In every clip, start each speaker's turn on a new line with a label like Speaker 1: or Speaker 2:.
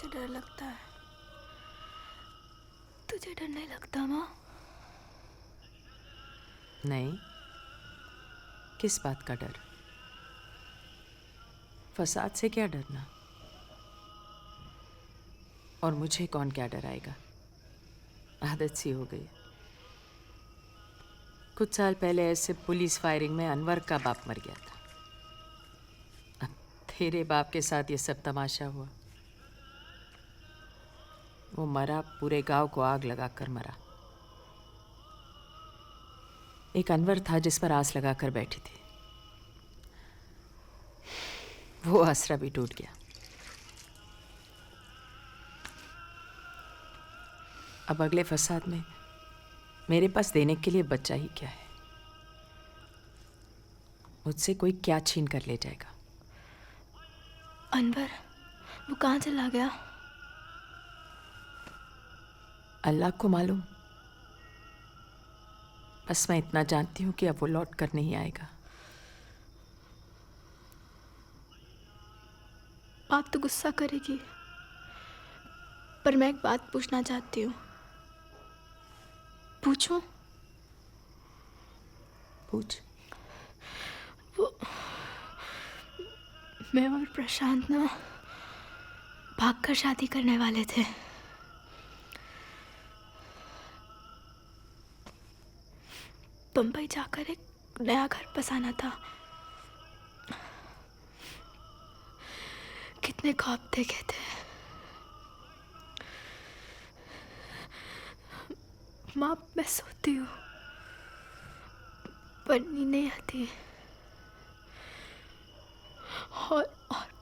Speaker 1: मुझे डर लगता है। तुझे डर नहीं लगता माँ?
Speaker 2: नहीं, किस बात का डर? फसाद से क्या डरना? और मुझे कौन क्या डराएगा? आदत सी हो गई। कुछ साल पहले ऐसे पुलिस फायरिंग में अनवर का बाप मर गया था। अब तेरे बाप के साथ ये सब तमाशा हुआ। वो मरा, पूरे गांव को आग लगाकर मरा। एक अनवर था जिस पर आस लगाकर बैठी थी, वो आसरा भी टूट गया। अब अगले फसाद में मेरे पास देने के लिए बच्चा ही क्या है? मुझसे कोई क्या छीन कर ले जाएगा?
Speaker 1: अनवर वो कहाँ चला गया?
Speaker 2: अल्लाह को मालूम। बस मैं इतना जानती हूँ कि अब वो लौट कर नहीं आएगा।
Speaker 1: आप तो गुस्सा करेगी, पर मैं एक बात पूछना चाहती हूँ। पूछूं?
Speaker 2: पूछ।
Speaker 1: वो मैं और प्रशांत ना भागकर शादी करने वाले थे। बम्बई जाकर एक नया घर बसाना था। कितने ख्वाब देखे थे। माँ, मैं सोती हूँ पर नींद नहीं आती और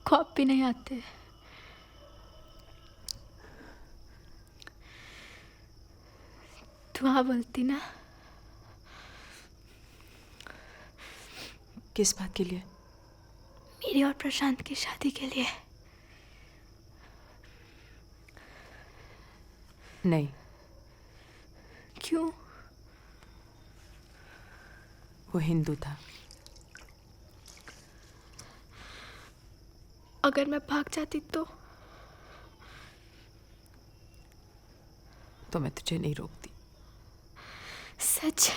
Speaker 1: ख्वाब भी नहीं आते। तू हाँ बोलती ना?
Speaker 2: किस बात के लिए?
Speaker 1: मेरी और प्रशांत की शादी के लिए।
Speaker 2: नहीं।
Speaker 1: क्यों?
Speaker 2: वो हिंदू था।
Speaker 1: अगर मैं भाग जाती तो
Speaker 2: मैं तुझे नहीं रोकती।
Speaker 1: सच?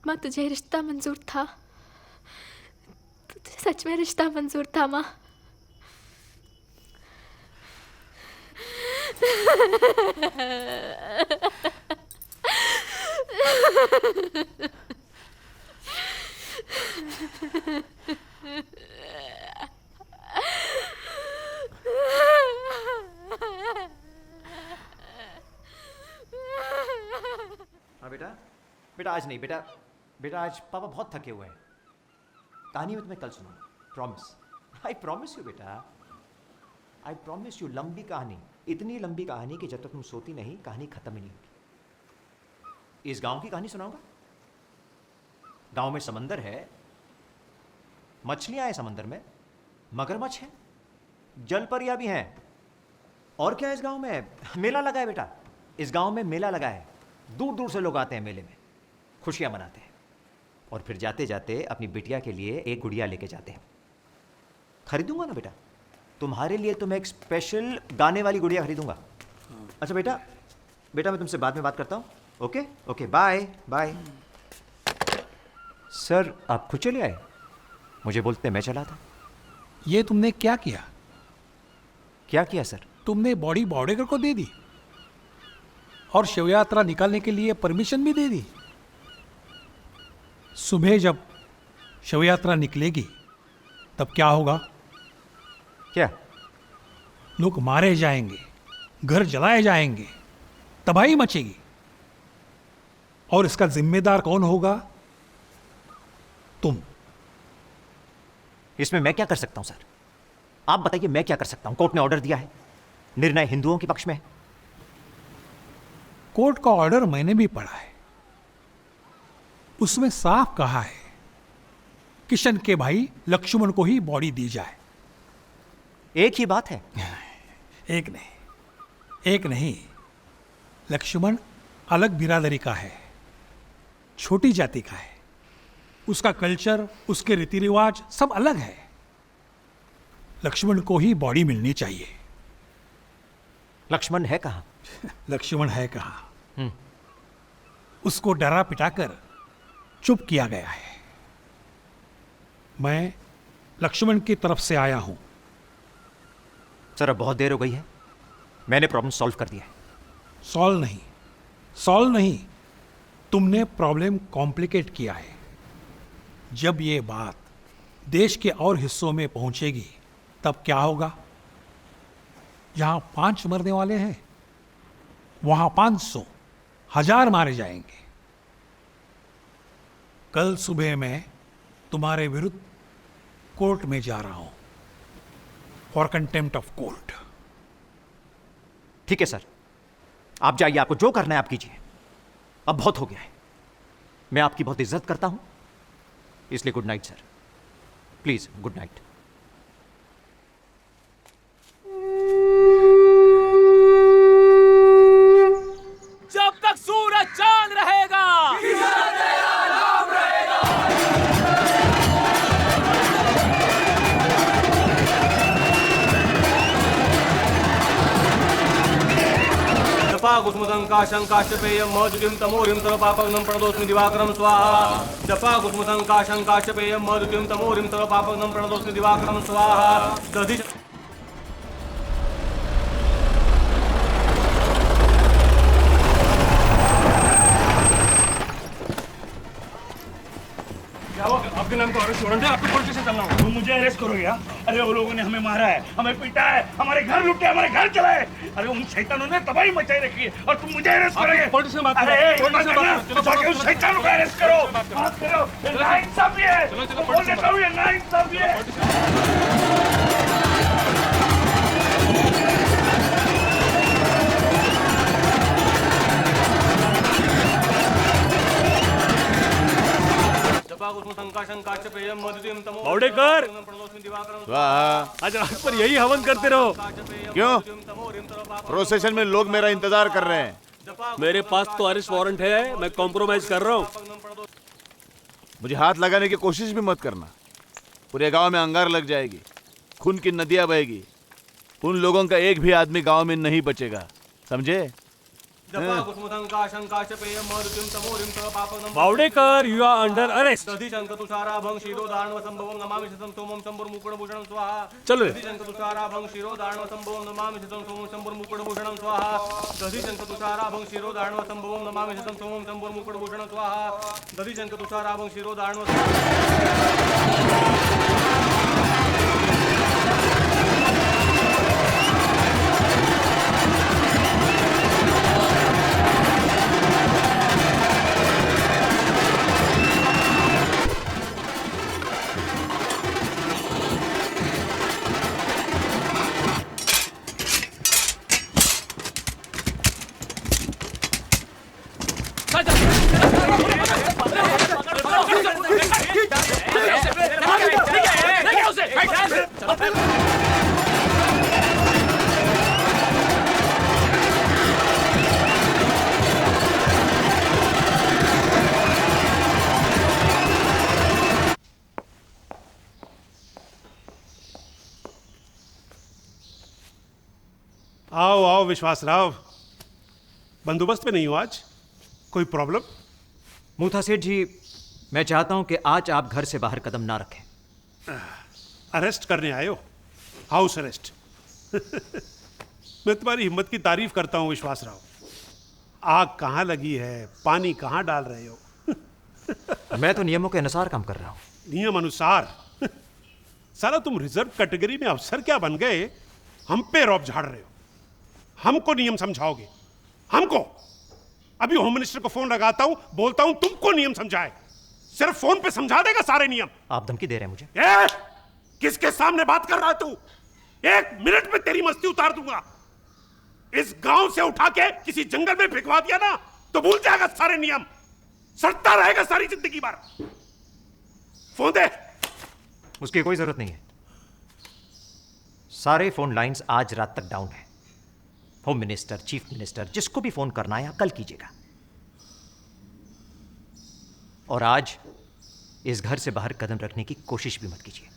Speaker 1: माँ, तुझे रिश्ता मंजूर था? तुझे सच में रिश्ता मंजूर था माँ?
Speaker 3: हाँ बेटा, बेटा आज नहीं बेटा, बेटा आज पापा बहुत थके हुए हैं। कहानी में तुम्हें कल सुनाऊंगा, प्रॉमिस। आई प्रॉमिस यू बेटा, आई प्रॉमिस यू। लंबी कहानी, इतनी लंबी कहानी कि जब तक तुम सोती नहीं कहानी खत्म ही नहीं होगी। इस गांव की कहानी सुनाऊंगा। गांव में समंदर है, मछलियां हैं समंदर में, मगरमच्छ है, जलपरियां भी हैं। और क्या है इस गांव में? मेला लगा है बेटा। इस गांव में मेला लगा है। दूर दूर से लोग आते हैं मेले में, खुशियां मनाते हैं और फिर जाते जाते अपनी बिटिया के लिए एक गुड़िया लेके जाते हैं। खरीदूंगा ना बेटा, तुम्हारे लिए तो मैं एक स्पेशल गाने वाली गुड़िया खरीदूंगा। अच्छा बेटा, बेटा मैं तुमसे बाद में बात करता हूँ। Okay okay, bye bye. Sir आप खुद चले आए? मुझे बोलते मैं चला था।
Speaker 4: ये तुमने क्या किया?
Speaker 3: क्या किया सर?
Speaker 4: तुमने बॉडी बॉर्डर को दे दी और शव यात्रा निकालने के लिए परमिशन भी दे दी। सुबह जब शव यात्रा निकलेगी तब क्या होगा?
Speaker 3: क्या?
Speaker 4: लोग मारे जाएंगे, घर जलाए जाएंगे, तबाही मचेगी। और इसका जिम्मेदार कौन होगा? तुम।
Speaker 3: इसमें मैं क्या कर सकता हूं सर? आप बताइए मैं क्या कर सकता हूं? कोर्ट ने ऑर्डर दिया है, निर्णय हिंदुओं के पक्ष में है।
Speaker 4: कोर्ट का ऑर्डर मैंने भी पढ़ा है। उसमें साफ कहा है किशन के भाई लक्ष्मण को ही बॉडी दी जाए।
Speaker 3: एक ही बात है।
Speaker 4: एक नहीं, लक्ष्मण अलग बिरादरी का है, छोटी जाति का है। उसका कल्चर, उसके रीति रिवाज सब अलग है। लक्ष्मण को ही बॉडी मिलनी चाहिए।
Speaker 3: लक्ष्मण है कहाँ?
Speaker 4: लक्ष्मण है कहाँ? उसको डरा पिटाकर चुप किया गया है। मैं लक्ष्मण की तरफ से आया हूं।
Speaker 3: सर अब बहुत देर हो गई है, मैंने प्रॉब्लम सॉल्व कर दिया है।
Speaker 4: सॉल्व नहीं, तुमने प्रॉब्लम कॉम्प्लिकेट किया है। जब ये बात देश के और हिस्सों में पहुंचेगी तब क्या होगा? यहां 5 मरने वाले हैं, वहां 500, 1000 मारे जाएंगे। कल सुबह मैं तुम्हारे विरुद्ध कोर्ट में जा रहा हूं फॉर कंटेम्प्ट ऑफ कोर्ट।
Speaker 3: ठीक है सर, आप जाइए, आपको जो करना है आप कीजिए। अब बहुत हो गया है। मैं आपकी बहुत इज्जत करता हूं, इसलिए good night sir. Please good night.
Speaker 5: जब तक सूरज चांद रहेगा, जपा कुसुमसंकाशं काश्यपेयं मधुकिं तमोरिं तव पापग्नं प्रणतोऽस्मि दिवाकरं स्वाहा। जपा कुसुमसंकाशं काश्यपेयं मधुकिं तमोरिं तव पापग्नं प्रणतोऽस्मि दिवाकरं स्वाहा। दधि
Speaker 6: आपके नाम का अरेस्ट वारंट है, आपको पुलिस स्टेशन चलना होगा। तुम मुझे अरेस्ट करोगे यार? अरे वो लोगों ने हमें मारा है, हमें पीटा है, हमारे घर लूटे, हमारे घर चलाए। अरे उन शैतानों ने तबाही मचाई रखी है और तुम मुझे अरेस्ट करोगे?
Speaker 5: पुलिस से बात करो,
Speaker 6: अरे
Speaker 5: पुलिस से बात करो,
Speaker 6: जाके उन शैतानों को अरेस्ट करो, बात करो। ये नाइंसाफी है, बोल देता हूँ, ये नाइंसाफी है।
Speaker 5: बावड़ेकर, आज रात पर यही हवन करते रहो।
Speaker 7: क्यों? प्रोसेशन में लोग मेरा इंतजार कर रहे हैं।
Speaker 5: मेरे पास तो अरेस्ट वारंट है, मैं कॉम्प्रोमाइज कर रहा हूँ।
Speaker 7: मुझे हाथ लगाने की कोशिश भी मत करना, पूरे गांव में अंगार लग जाएगी, खून की नदियां बहेगी। उन लोगों का एक भी आदमी गांव में नहीं बचेगा, समझे?
Speaker 5: बावड़ेकर, यू आर अंडर अरेस्ट। चलो
Speaker 6: आओ आओ विश्वास राव, बंदोबस्त पे नहीं हो आज? कोई प्रॉब्लम?
Speaker 3: मूथा सेठ जी, मैं चाहता हूं कि आज आप घर से बाहर कदम ना रखें।
Speaker 6: अरेस्ट करने आए हो? House arrest? मैं तुम्हारी हिम्मत की तारीफ करता हूं विश्वास राव। आग कहाँ लगी है, पानी कहाँ डाल रहे हो?
Speaker 3: मैं तो नियमों के अनुसार काम कर रहा हूं।
Speaker 6: नियम अनुसार? साला तुम रिजर्व कैटेगरी में अफसर क्या बन गए, हम पे रौब झाड़ रहे हो। हमको नियम समझाओगे? हमको? अभी होम मिनिस्टर को फोन लगाता हूं, बोलता हूं तुमको नियम समझाए। सिर्फ फोन पे समझा देगा सारे नियम?
Speaker 3: आप धमकी दे रहे हैं मुझे?
Speaker 6: किसके सामने बात कर रहा है तू? 1 मिनट में तेरी मस्ती उतार दूंगा। इस गांव से उठा के किसी जंगल में फेंकवा दिया ना तो भूल जाएगा सारे नियम, सड़ता रहेगा सारी जिंदगी भर। फोन दे।
Speaker 3: उसकी कोई जरूरत नहीं है, सारे फोन लाइंस आज रात तक डाउन है। होम मिनिस्टर, चीफ मिनिस्टर, जिसको भी फोन करना है आप कल कीजिएगा। और आज इस घर से बाहर कदम रखने की कोशिश भी मत कीजिए।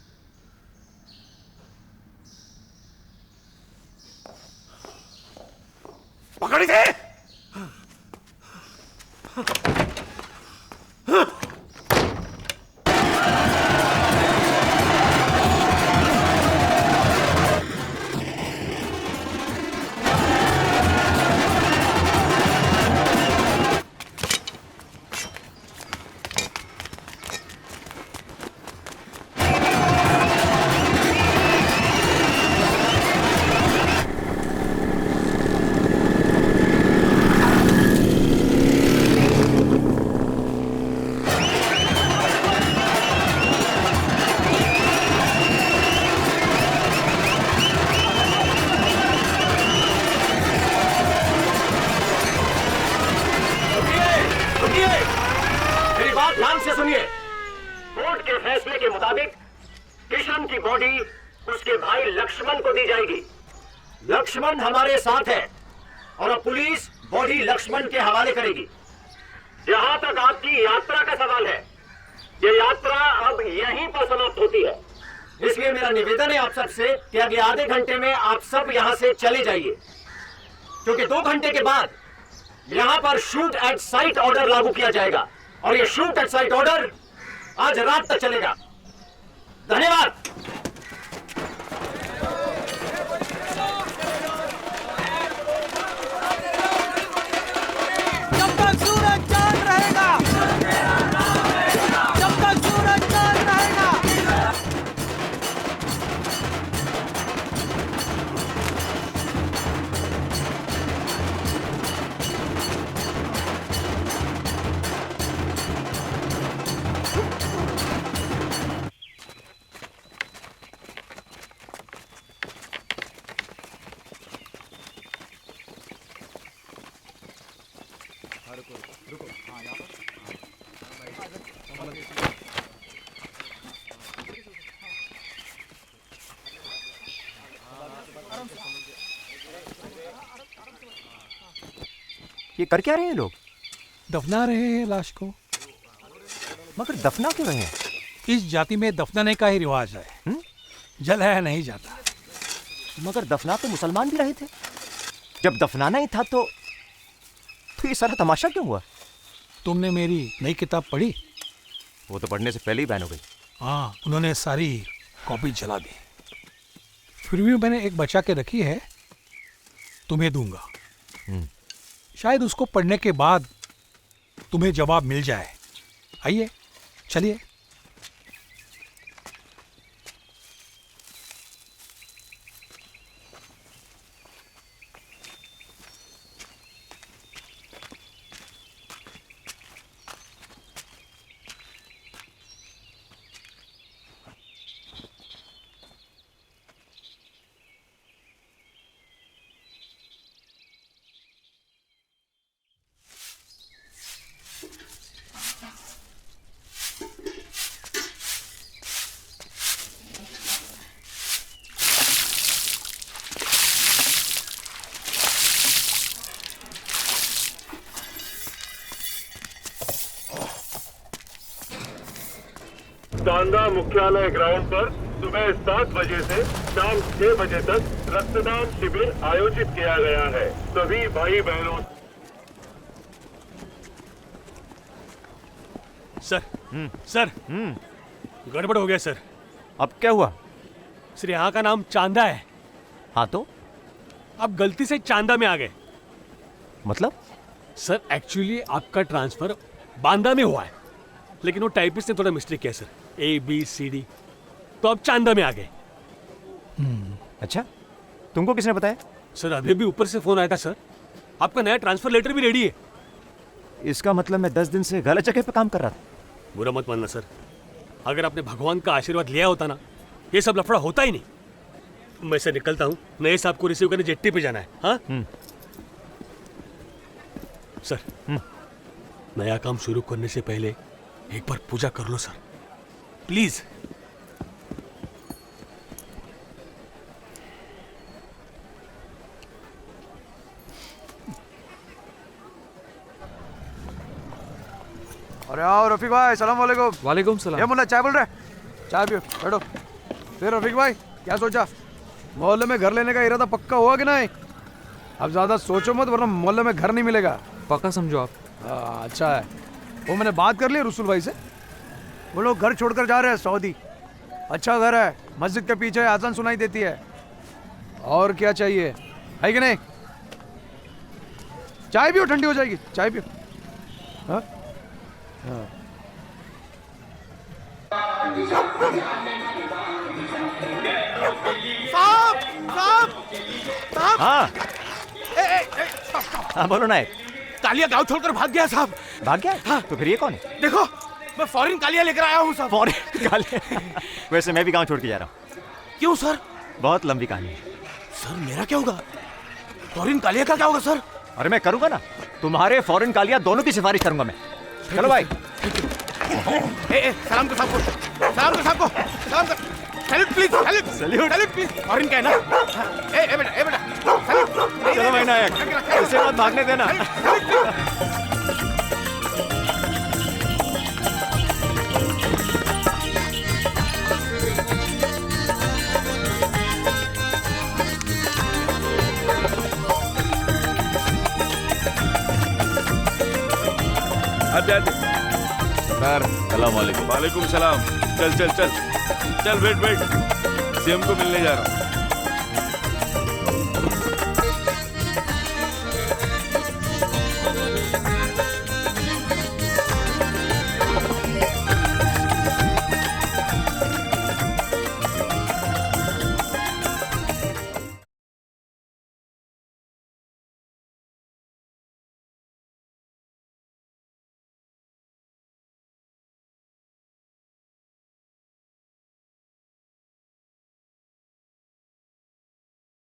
Speaker 6: गाड़ी से।
Speaker 8: मेरी बात ध्यान से सुनिए। कोर्ट के फैसले के मुताबिक किशन की बॉडी उसके भाई लक्ष्मण को दी जाएगी। लक्ष्मण हमारे साथ है और अब पुलिस बॉडी लक्ष्मण के हवाले करेगी। जहां तक आपकी यात्रा का सवाल है, ये यात्रा अब यहीं पर समाप्त होती है। इसलिए मेरा निवेदन है आप सबसे कि अगले आधे घंटे में आप सब यहां से चले जाइए, क्योंकि 2 घंटे के बाद यहां पर शूट एट साइट ऑर्डर लागू किया जाएगा और ये शूट एट साइट ऑर्डर आज रात तक चलेगा। धन्यवाद।
Speaker 9: जब तक सूरज चांद रहेगा, जब तक सूरज चांद रहेगा।
Speaker 3: ये कर क्या रहे हैं लोग?
Speaker 4: दफना रहे हैं लाश को।
Speaker 3: मगर दफना क्यों रहे हैं?
Speaker 4: इस जाति में दफनाने का ही रिवाज है। जलाया नहीं जाता।
Speaker 3: मगर दफना तो मुसलमान भी रहे थे। जब दफनाना ही था तो ये सारा तमाशा क्यों हुआ?
Speaker 4: तुमने मेरी नई किताब पढ़ी?
Speaker 3: वो तो पढ़ने से पहले ही बैन हो गई।
Speaker 4: हाँ, उन्होंने सारी कॉपी जला दी। फिर भी मैंने एक बचा के रखी है, तुम्हें दूंगा। शायद उसको पढ़ने के बाद तुम्हें जवाब मिल जाए। आइए, चलिए।
Speaker 8: तांदा मुख्यालय ग्राउंड पर सुबह 7 बजे से शाम 6 बजे तक रक्तदान शिविर आयोजित किया गया है। सभी भाई बहनों।
Speaker 5: सर, गड़बड़ हो गया सर।
Speaker 3: अब क्या हुआ?
Speaker 5: सर, यहाँ का नाम चांदा है।
Speaker 3: हाँ तो
Speaker 5: आप गलती से चांदा में आ गए।
Speaker 3: मतलब?
Speaker 5: सर, एक्चुअली आपका ट्रांसफर बांदा में हुआ है, लेकिन वो टाइपिस्ट ने थोड़ा मिस्टेक किया सर। ABCD, तो आप चांदा में आ गए।
Speaker 3: अच्छा, तुमको किसने बताया?
Speaker 5: सर, अभी भी ऊपर से फोन आया था सर। आपका नया ट्रांसफर लेटर भी रेडी है।
Speaker 3: इसका मतलब मैं 10 दिन से गलत जगह पे काम कर रहा था।
Speaker 5: बुरा मत मानना सर। अगर आपने भगवान का आशीर्वाद लिया होता ना, ये सब लफड़ा होता ही नहीं। मैं से निकलता हूँ, नए साहब को रिसीव करने जेट्टी पे जाना है। हाँ सर, नया काम शुरू करने से पहले एक बार पूजा कर लो सर, प्लीज।
Speaker 10: अरे आओ रफीक भाई, सलाम वालेकुम।
Speaker 11: वालेकुम सलाम।
Speaker 10: ये मुन्ना चाय बोल रहे? चाय पियो, बैठो। फिर रफीक भाई, क्या सोचा? मोहल्ले में घर लेने का इरादा पक्का हुआ कि नहीं? अब ज्यादा सोचो मत वरना मोहल्ले में घर नहीं मिलेगा।
Speaker 11: पक्का समझो आप।
Speaker 10: अच्छा है। वो मैंने बात कर ली रसूल भाई से, वो लोग घर छोड़कर जा रहे हैं सऊदी। अच्छा घर है, मस्जिद के पीछे आजान सुनाई देती है। और क्या चाहिए, है कि नहीं? चाय पियो, ठंडी हो जाएगी, चाय पियो। हाँ हाँ।
Speaker 9: साहब साहब साहब।
Speaker 3: हाँ हाँ बोलो नायक।
Speaker 9: कालिया गांव छोड़कर भाग गया साहब।
Speaker 3: भाग गया?
Speaker 9: हाँ।
Speaker 3: तो फिर ये कौन है?
Speaker 9: देखो मैं फॉरेन कालिया लेकर आया हूँ साहब।
Speaker 3: फॉरेन कालिया? वैसे मैं भी गांव छोड़ के जा रहा हूँ।
Speaker 9: क्यों सर?
Speaker 3: बहुत लंबी कहानी है।
Speaker 9: सर मेरा क्या होगा? फॉरेन कालिया का क्या होगा सर?
Speaker 3: अरे मैं करूंगा ना, तुम्हारे फॉरेन कालिया दोनों की सिफारिश करूंगा मैं। चलो भाई।
Speaker 9: सलाम को साहब को, सलाम को साहब को, सलाम को। Salute please, salute salute please. Foreign का है ना? ए बेटा सैल्यूट।
Speaker 3: चलो भाई नायक, इसे मत भागने देना।
Speaker 7: सर सलाम वालेकुम।
Speaker 12: वालेकुम सलाम। चल चल चल चल, वेट वेट, सीएम को मिलने जा रहा हूँ।